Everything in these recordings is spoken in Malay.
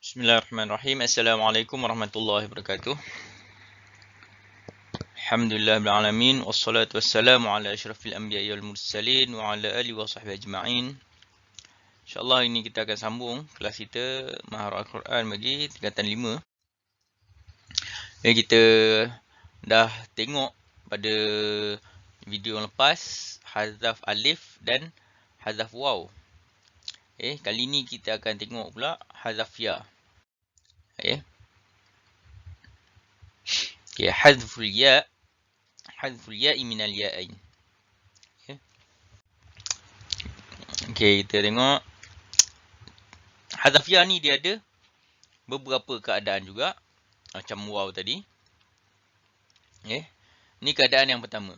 Bismillahirrahmanirrahim. Assalamualaikum warahmatullahi wabarakatuh. Alhamdulillah bil alamin wassalatu wassalamu ala asyrafil anbiya'i wal mursalin wa ala alihi wa sahbihi ajma'in. Insyaallah ini kita akan sambung kelas kita Maharah Al-Quran bagi tingkatan 5. Kita dah tengok pada video yang lepas hazaf alif dan hazaf waw. Kali ni kita akan tengok pula hazaf ya. Hazful ya. Hazful ya'i minal ya'ain. Kita tengok hazaf ya ni dia ada beberapa keadaan juga macam waw tadi. Ni keadaan yang pertama.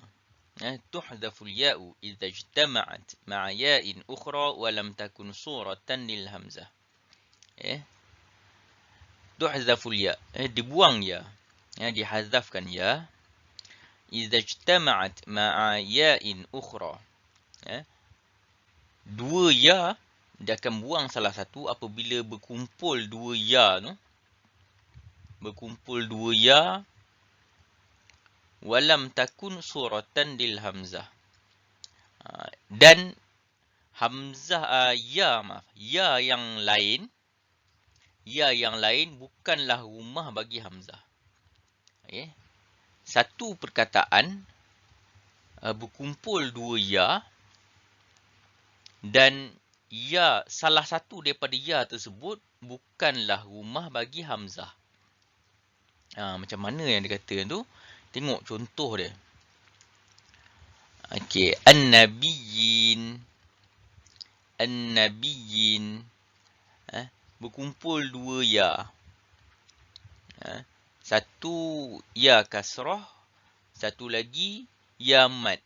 Tuhzaful ya'u idza ijtama'at ma'a ya'in ukhra wa lam takun suratan lil hamzah. Tuhzaful ya, dibuang ya. Dihazafkan ya. Idza ijtama'at ma'a ya'in ukhra. Dua ya dia akan buang salah satu apabila berkumpul dua ya tu. Berkumpul dua ya walam takun suratan lil hamzah. Dan hamzah ya yang lain bukanlah rumah bagi hamzah. Satu perkataan berkumpul dua ya dan ya salah satu daripada ya tersebut bukanlah rumah bagi hamzah. Macam mana yang dia kata tu? Tengok contoh dia. An-nabiyyin. An-nabiyyin. Berkumpul dua ya. Satu ya kasrah, satu lagi ya mad.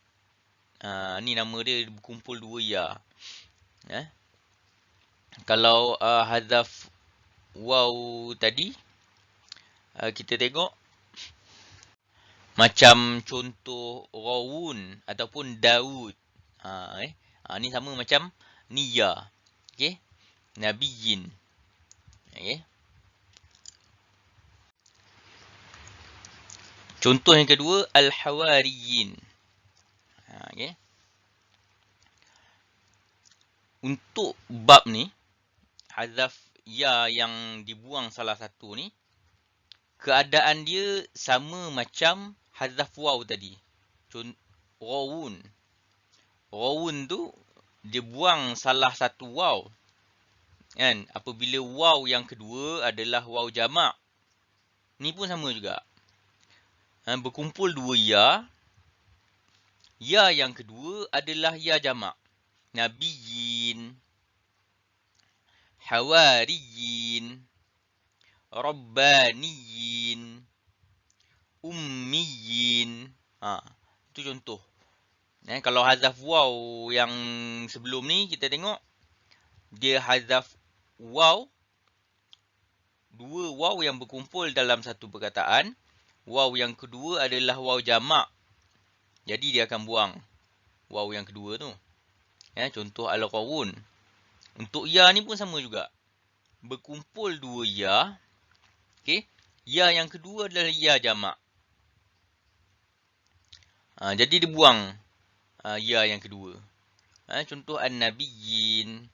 Ni nama dia berkumpul dua ya. Kalau hazaf waw tadi, kita tengok macam contoh rawun ataupun Daud. Ni sama macam ni ya. Nabiyyin. Contoh yang kedua al-hawariyin. Untuk bab ni, hazaf ya yang dibuang salah satu ni, keadaan dia sama macam hazaf waw tadi. Rawun. Rawun tu dia buang salah satu waw. Apabila waw yang kedua adalah waw jamak. Ni pun sama juga. Berkumpul dua ya. Ya yang kedua adalah ya jamak. Nabiyyin, hawariyin, rabbaniyin, ummiyin. Itu contoh. Kalau hazaf waw yang sebelum ni kita tengok dia hazaf waw, dua waw yang berkumpul dalam satu perkataan. Waw yang kedua adalah waw jamak. Jadi dia akan buang waw yang kedua tu. Contoh al-qawun. Untuk ya ni pun sama juga. Berkumpul dua ya. Ya yang kedua adalah ya jamak. Jadi dia buang ya yang kedua. Contoh an-nabiyyin,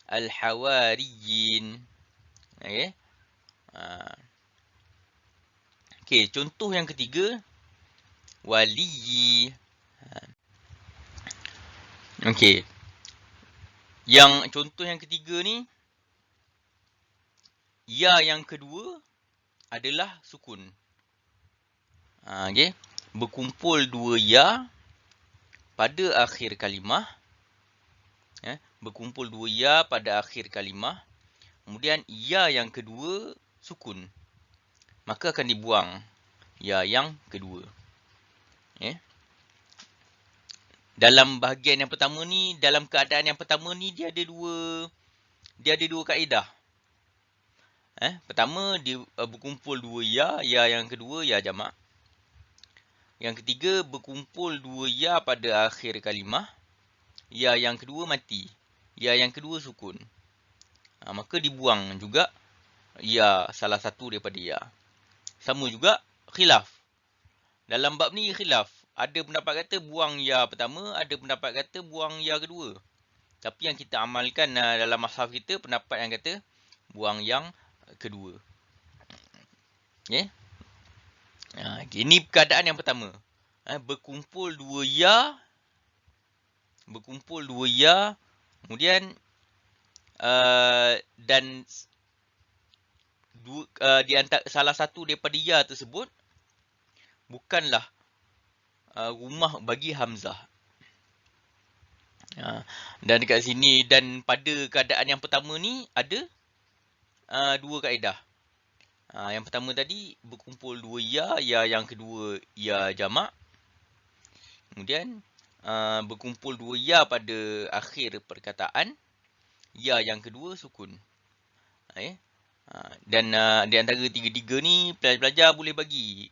al-hawariyin. Contoh yang ketiga waliyi. Yang contoh yang ketiga ni, ya yang kedua adalah sukun. Berkumpul dua ya pada akhir kalimah. Berkumpul dua ya pada akhir kalimah. Kemudian ya yang kedua sukun. Maka akan dibuang ya yang kedua. Dalam bahagian yang pertama ni, dalam keadaan yang pertama ni dia ada dua kaedah. Pertama dia berkumpul dua ya yang kedua ya jamak. Yang ketiga berkumpul dua ya pada akhir kalimah. Ya yang kedua mati. Ya yang kedua sukun. Maka dibuang juga ya salah satu daripada ya. Sama juga khilaf. Dalam bab ni khilaf. Ada pendapat kata buang ya pertama, ada pendapat kata buang ya kedua. Tapi yang kita amalkan dalam mazhab kita, pendapat yang kata buang yang kedua. Okay. Ini keadaan yang pertama. Berkumpul dua ya. Kemudian dan di antara salah satu daripada ya tersebut bukanlah rumah bagi hamzah. Dan dekat sini, dan pada keadaan yang pertama ni ada dua kaedah. Yang pertama tadi berkumpul dua ya yang kedua ya jamak. Kemudian berkumpul dua ya pada akhir perkataan, ya yang kedua sukun. Dan di antara tiga-tiga ni pelajar-pelajar boleh bagi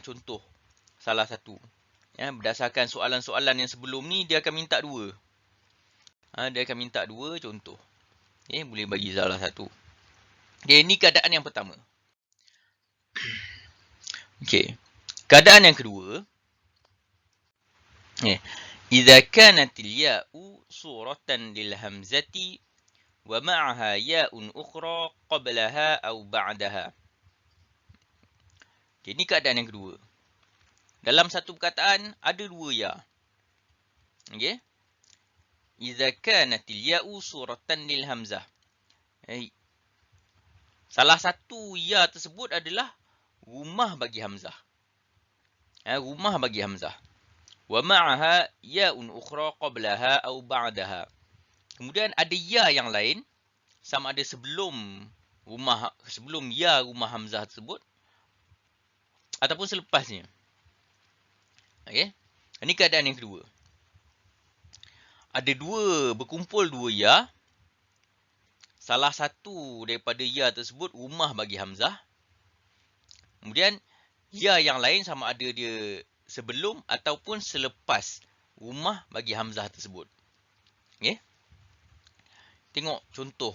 contoh salah satu. Berdasarkan soalan-soalan yang sebelum ni, dia akan minta dua. Dia akan minta dua contoh. Boleh bagi salah satu. Ini keadaan yang pertama. Keadaan yang kedua. Idza kanatil ya'u suratan lil hamzati wa ma'aha ya'un ukhra qablaha aw ba'daha. Ini keadaan yang kedua. Dalam satu perkataan ada dua ya. Idza kanatil ya'u suratan lil hamzah. Salah satu ya tersebut adalah rumah bagi hamzah. Rumah bagi hamzah. Wa ma'aha ya'un ukhra qablaha aw ba'daha. Kemudian ada ya yang lain sama ada sebelum ya rumah hamzah tersebut ataupun selepasnya. Ini keadaan yang kedua. Ada berkumpul dua ya. Salah satu daripada ya tersebut rumah bagi hamzah. Kemudian ya yang lain sama ada dia sebelum ataupun selepas rumah bagi hamzah tersebut. Tengok contoh.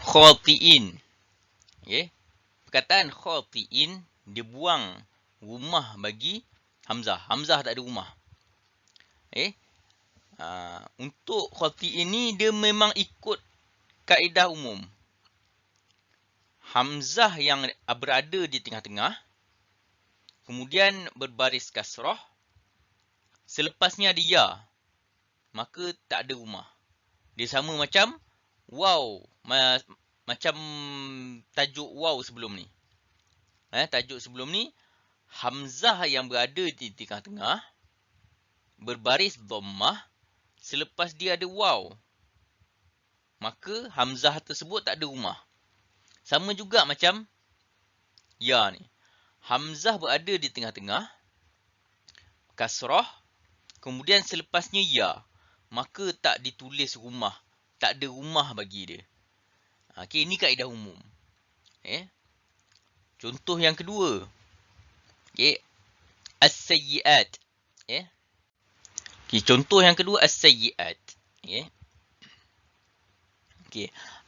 Khati'in. Perkataan khati'in, dia buang rumah bagi hamzah. Hamzah tak ada rumah. Untuk khati'in ni dia memang ikut kaedah umum. Hamzah yang berada di tengah-tengah, kemudian berbaris kasrah, selepasnya ada ya, maka tak ada rumah. Dia sama macam waw, macam tajuk waw sebelum ni. Tajuk sebelum ni, hamzah yang berada di tengah-tengah, berbaris dhammah, selepas dia ada waw, maka hamzah tersebut tak ada rumah. Sama juga macam ya ni. Hamzah berada di tengah-tengah, kasrah, kemudian selepasnya ya, maka tak ditulis rumah. Tak ada rumah bagi dia. Ini kaedah umum. Contoh yang kedua. As-sayyi'at. Contoh yang kedua, as-sayyi'at.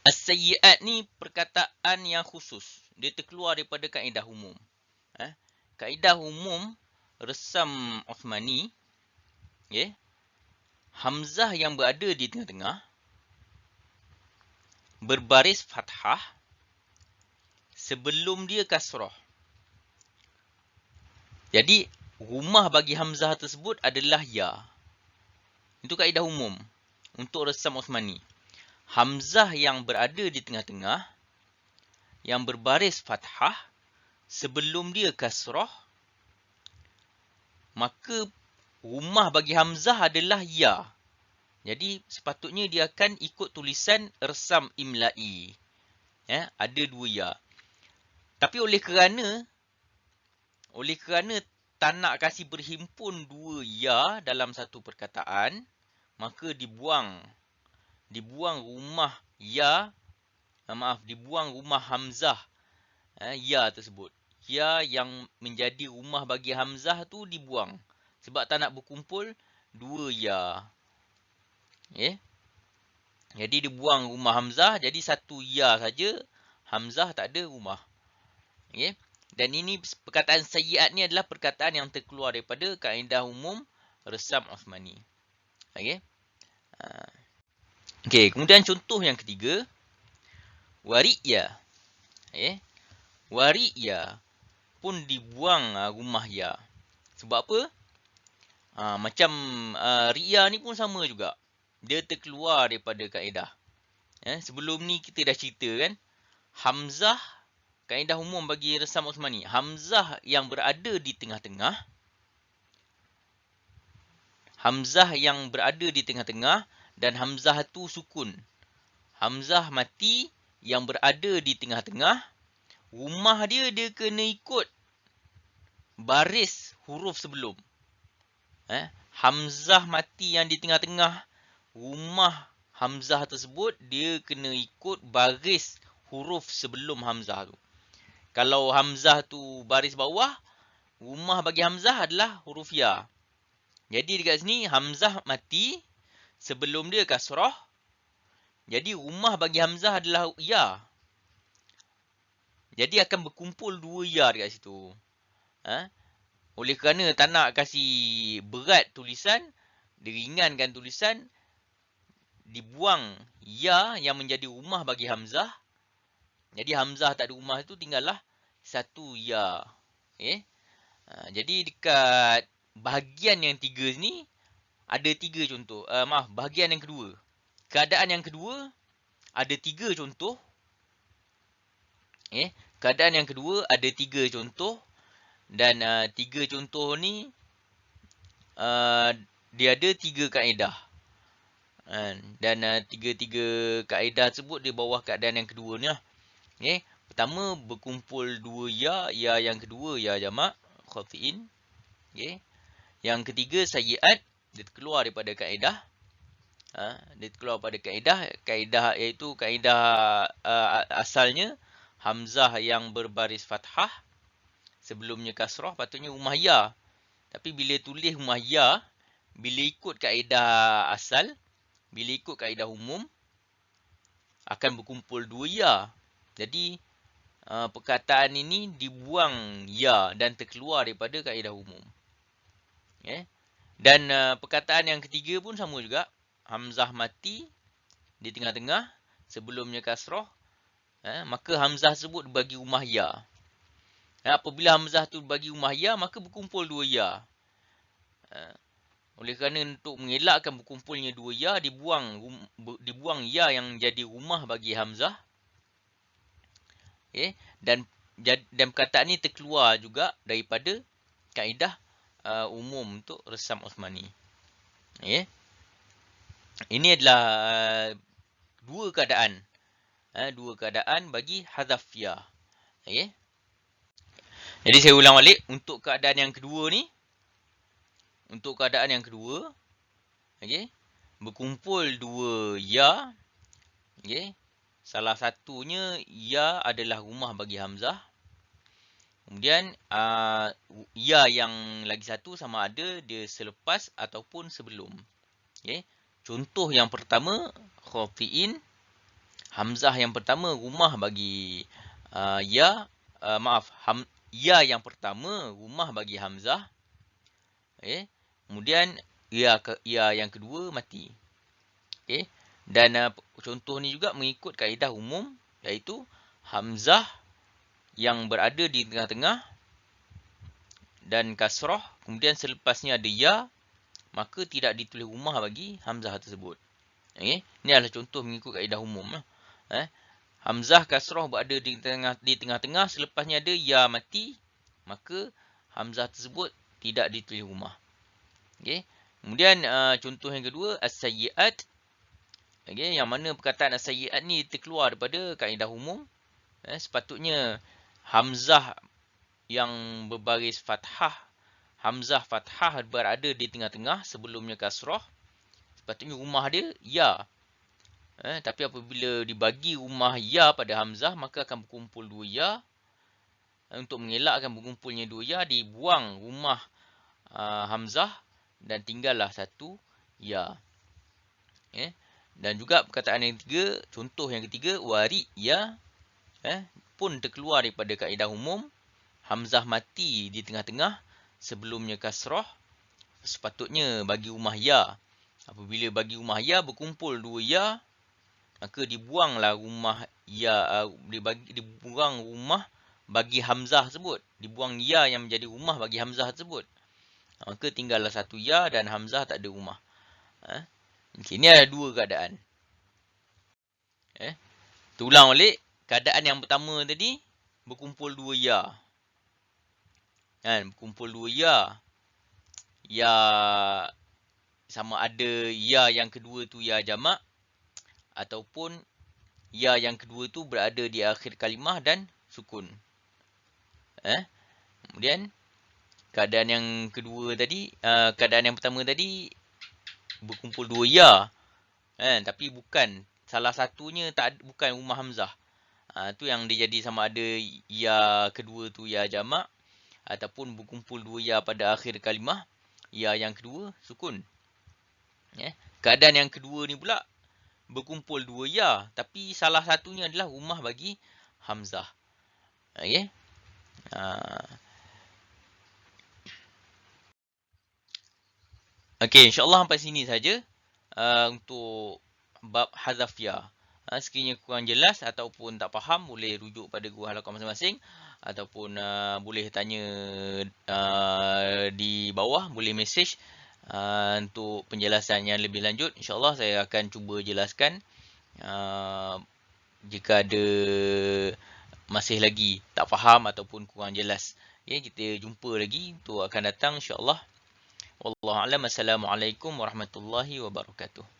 As-sayyi'at ni perkataan yang khusus. Dia terkeluar daripada kaedah umum. Kaedah umum resam Uthmani, hamzah yang berada di tengah-tengah, berbaris fathah, sebelum dia kasrah. Jadi, rumah bagi hamzah tersebut adalah ya. Itu kaedah umum untuk resam Uthmani. Hamzah yang berada di tengah-tengah, yang berbaris fathah, sebelum dia kasrah, maka rumah bagi hamzah adalah ya. Jadi sepatutnya dia akan ikut tulisan resam imla'i. Ada dua ya. Tapi oleh kerana tak nak kasih berhimpun dua ya dalam satu perkataan, maka dibuang rumah ya, dibuang rumah hamzah ya tersebut. Ya yang menjadi rumah bagi hamzah tu dibuang. Sebab tak nak berkumpul dua ya. Jadi dia buang rumah hamzah, jadi satu ya saja, hamzah tak ada rumah. Okey. Dan ini perkataan sayyi'at ni adalah perkataan yang terkeluar daripada kaedah umum resam Uthmani. Okey. Okey, kemudian contoh yang ketiga, wari'ya. Okey. Wari'ya pun dibuang rumah ya. Sebab apa? Macam riya ni pun sama juga. Dia terkeluar daripada kaedah. Sebelum ni kita dah cerita kan, hamzah, kaedah umum bagi resam Uthmani, hamzah yang berada di tengah-tengah, hamzah yang berada di tengah-tengah dan hamzah tu sukun. Hamzah mati yang berada di tengah-tengah, rumah dia kena ikut baris huruf sebelum. Hamzah mati yang di tengah-tengah, rumah hamzah tersebut dia kena ikut baris huruf sebelum hamzah tu. Kalau hamzah tu baris bawah, rumah bagi hamzah adalah huruf ya. Jadi dekat sini hamzah mati, sebelum dia kasrah. Jadi rumah bagi hamzah adalah ya. Jadi akan berkumpul dua ya dekat situ. Oleh kerana tak nak kasih berat tulisan, diringankan tulisan, dibuang ya yang menjadi rumah bagi hamzah. Jadi hamzah tak ada rumah tu, tinggallah satu ya. Jadi dekat bahagian yang tiga ni ada tiga contoh. Bahagian yang kedua. Keadaan yang kedua ada tiga contoh. Keadaan yang kedua ada tiga contoh. Dan tiga contoh ni dia ada tiga kaedah. Dan tiga-tiga kaedah tersebut di bawah keadaan yang kedua ni lah. Pertama, berkumpul dua ya. Ya yang kedua, ya jamak. Khafi'in. Yang ketiga, sayyi'at. Dia keluar daripada kaedah. Dia keluar daripada kaedah. Kaedah iaitu kaedah asalnya. Hamzah yang berbaris fathah. Sebelumnya kasrah, patutnya rumah ya. Tapi bila tulis rumah ya, bila ikut kaedah asal, bila ikut kaedah umum, akan berkumpul dua ya. Jadi, perkataan ini dibuang ya dan terkeluar daripada kaedah umum. Dan perkataan yang ketiga pun sama juga. Hamzah mati di tengah-tengah, sebelumnya kasrah, maka hamzah tersebut bagi rumah ya. Apabila hamzah tu bagi rumah ya, maka berkumpul dua ya. Oleh kerana untuk mengelakkan berkumpulnya dua ya, dibuang ya yang jadi rumah bagi hamzah. Dan perkataan ini terkeluar juga daripada kaedah umum untuk resam Uthmani. Ini adalah dua keadaan. Dua keadaan bagi hazaf ya. Jadi saya ulang balik untuk keadaan yang kedua ni. Untuk keadaan yang kedua, berkumpul dua ya. Salah satunya ya adalah rumah bagi hamzah. Kemudian ya yang lagi satu sama ada dia selepas ataupun sebelum. Contoh yang pertama, khafi'in. Hamzah yang pertama rumah bagi ya. Ya yang pertama rumah bagi hamzah. Kemudian ya yang kedua mati. Dan contoh ni juga mengikut kaedah umum, iaitu hamzah yang berada di tengah-tengah dan kasrah, kemudian selepasnya ada ya, maka tidak ditulis rumah bagi hamzah tersebut. Ini adalah contoh mengikut kaedah umum. Hamzah kasrah berada di tengah-tengah, selepasnya ada ya mati, maka hamzah tersebut tidak ditulis rumah. Kemudian contoh yang kedua, as-sayyi'at. Yang mana perkataan as-sayyi'at ni terkeluar daripada kaedah umum. Sepatutnya hamzah yang berbaris fathah, hamzah fathah berada di tengah-tengah sebelumnya kasrah. Sepatutnya rumah dia ya. Tapi apabila dibagi rumah ya pada hamzah, maka akan berkumpul dua ya. Untuk mengelakkan berkumpulnya dua ya, dibuang rumah hamzah dan tinggallah satu ya. Dan juga perkataan yang ketiga, contoh yang ketiga, warid ya pun terkeluar daripada kaedah umum. Hamzah mati di tengah-tengah, sebelumnya kasrah. Sepatutnya bagi rumah ya. Apabila bagi rumah ya berkumpul dua ya, maka dibuanglah rumah ya, dibuang rumah bagi hamzah tersebut. Dibuang ya yang menjadi rumah bagi hamzah tersebut. Maka tinggallah satu ya dan hamzah tak ada rumah. Okay, ini ada dua keadaan. Terulang balik. Keadaan yang pertama tadi, berkumpul dua ya. Berkumpul dua ya. Ya sama ada ya yang kedua tu ya jamak, ataupun ya yang kedua tu berada di akhir kalimah dan sukun. Kemudian keadaan yang kedua tadi, keadaan yang pertama tadi berkumpul dua ya. Tapi bukan salah satunya bukan rumah hamzah. Tu yang dia jadi sama ada ya kedua tu ya jamak, ataupun berkumpul dua ya pada akhir kalimah, ya yang kedua sukun. Keadaan yang kedua ni pula berkumpul dua ya, tapi salah satunya adalah rumah bagi hamzah. Okey. Okey, insya-Allah sampai sini saja untuk bab hazaf ya. Sekiranya kurang jelas ataupun tak faham, boleh rujuk pada guru halaqah masing-masing, ataupun boleh tanya di bawah, boleh message untuk penjelasan yang lebih lanjut. InsyaAllah saya akan cuba jelaskan. Jika ada masih lagi tak faham ataupun kurang jelas, kita jumpa lagi untuk akan datang insyaAllah. Wallahu a'lam. Assalamualaikum warahmatullahi wabarakatuh.